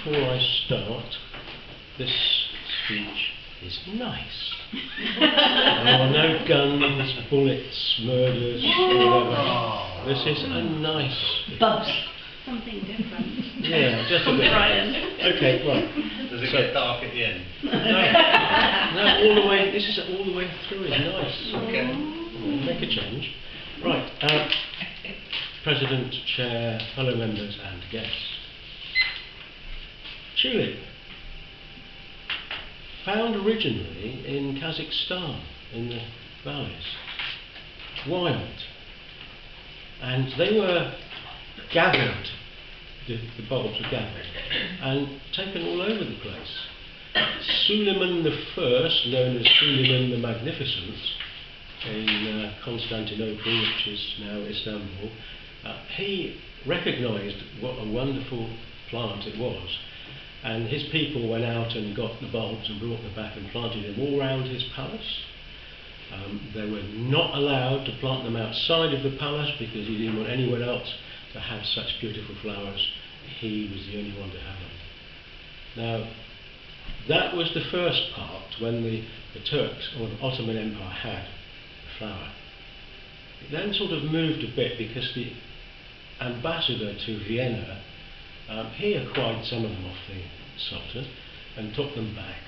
before I start, this speech is nice. There are no guns, bullets, murders, whatever. This is a nice... Bugs. Something different. Yeah, just a bit. Okay, right. Does it get dark at the end? No, all the way, this is all the way through, it's nice. Okay. Make a change. Right, President, Chair, fellow members and guests. Tulip, found originally in Kazakhstan, in the valleys, wild, and they were gathered, the bulbs were gathered, and taken all over the place. Suleiman I, known as Suleiman the Magnificent, in Constantinople, which is now Istanbul, he recognised what a wonderful plant it was, and his people went out and got the bulbs and brought them back and planted them all round his palace. They were not allowed to plant them outside of the palace because he didn't want anyone else to have such beautiful flowers. He was the only one to have them. Now, that was the first part, when the Turks or the Ottoman Empire had the flower. It then sort of moved a bit because the ambassador to Vienna, he acquired some of them off the Sultan and took them back,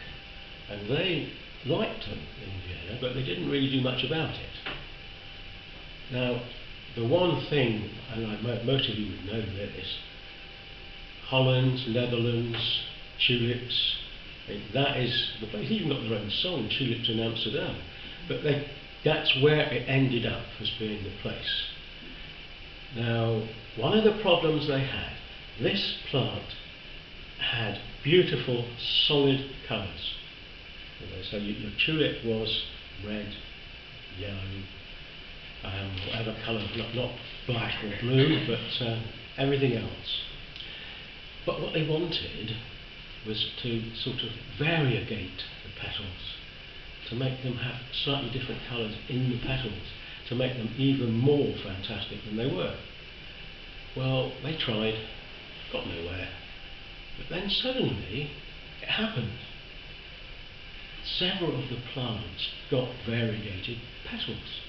and they liked them in Vienna, but they didn't really do much about it. Now, the one thing, and most of you would know this, Holland, Netherlands, tulips, that is the place. Even got their own song, Tulips in Amsterdam, but that's where it ended up as being the place. Now, one of the problems they had, this plant had beautiful solid colours. So your tulip was red, yellow, whatever colour, not black or blue, but everything else. But what they wanted was to sort of variegate the petals, to make them have slightly different colours in the petals, to make them even more fantastic than they were. Well, they tried, got nowhere, but then suddenly it happened. Several of the plants got variegated petals,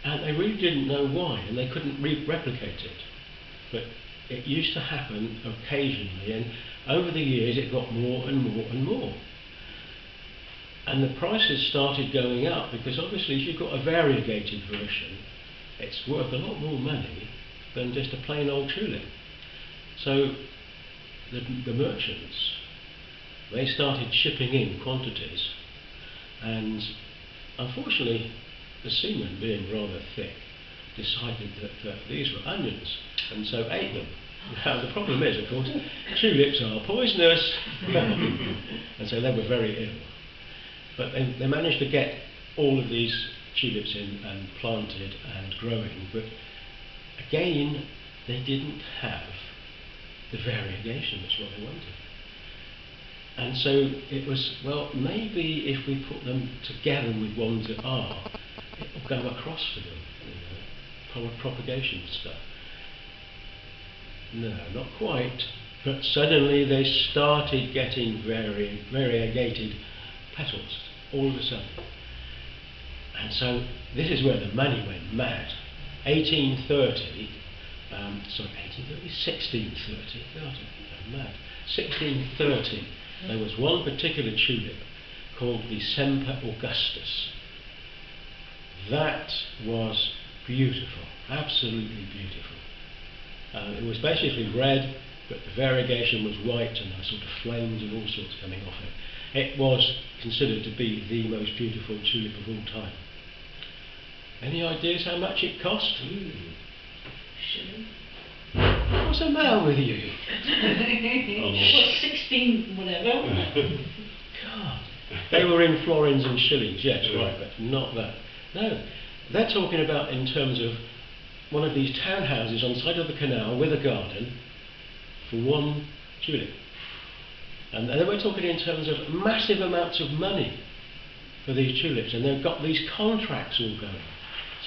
and they really didn't know why, and they couldn't replicate it, but it used to happen occasionally, and over the years it got more and more and more. And the prices started going up, because obviously if you've got a variegated version, it's worth a lot more money than just a plain old tulip. So the merchants, they started shipping in quantities, and unfortunately the seamen, being rather thick, decided that these were onions, and so ate them. Now the problem is, of course, tulips are poisonous, and so they were very ill. But they managed to get all of these tulips in and planted and growing, but again they didn't have the variegation that's what they wanted. And so it was, well, maybe if we put them together with ones that are, it will go across for them, propagation stuff. No, not quite, but suddenly they started getting variegated petals all of a sudden. And so this is where the money went mad. 1630, God, I'm mad. 1630, there was one particular tulip called the Semper Augustus. That was beautiful, absolutely beautiful. It was basically red, but the variegation was white, and there sort of flames and all sorts coming off it. It was considered to be the most beautiful tulip of all time. Any ideas how much it cost? Shilling. What's the matter with you? Well, 16 whatever. God. They were in florins and shillings, yes, right, but not that. No, they're talking about in terms of one of these townhouses on the side of the canal with a garden for one tulip. And they were talking in terms of massive amounts of money for these tulips, and they've got these contracts all going.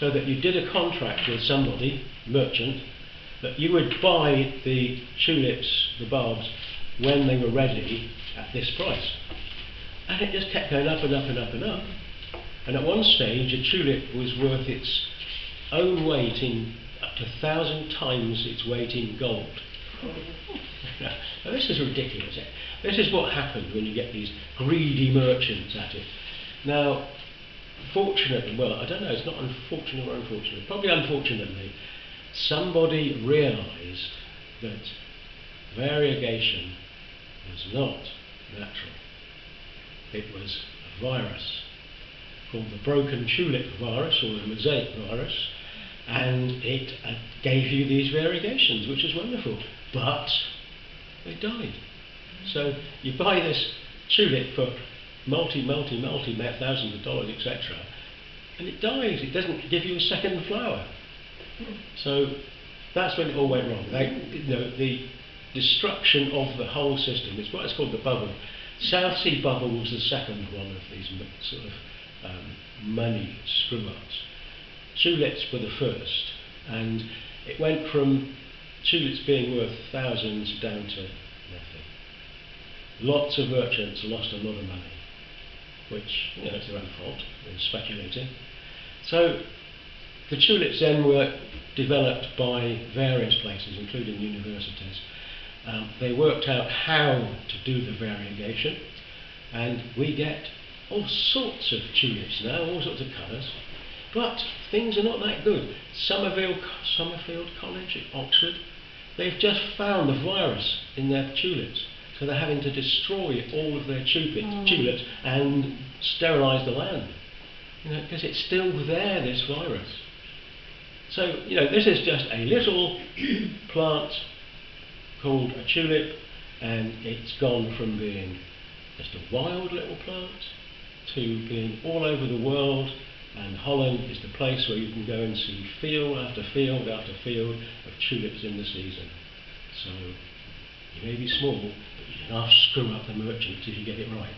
So that you did a contract with somebody, merchant, that you would buy the tulips, the bulbs, when they were ready at this price. And it just kept going up and up and up and up. And at one stage, a tulip was worth its own weight in up to 1,000 times its weight in gold. Now this is ridiculous. This is what happens when you get these greedy merchants at it. Now, fortunately, well, I don't know, it's not unfortunate or unfortunate, probably unfortunately, somebody realised that variegation was not natural. It was a virus called the broken tulip virus or the mosaic virus, and it gave you these variegations, which is wonderful, but they died. So you buy this tulip for thousands of dollars, etc., and it dies. It doesn't give you a second flower. So that's when it all went wrong. The destruction of the whole system. It's what's called the bubble. South Sea bubble was the second one of these sort of money screw-ups. Tulips were the first, and it went from tulips being worth thousands down to nothing. Lots of merchants lost a lot of money, which, you know, it's their own fault, they're speculating. So the tulips then were developed by various places, including universities. They worked out how to do the variegation, and we get all sorts of tulips now, all sorts of colours, but things are not that good. Summerfield College at Oxford, they've just found the virus in their tulips, so they're having to destroy all of their tulips and sterilise the land, you know, because it's still there, this virus. So, you know, this is just a little plant called a tulip, and it's gone from being just a wild little plant to being all over the world, and Holland is the place where you can go and see field after field after field of tulips in the season. So you may be small, but you can half screw up the merchants if you get it right.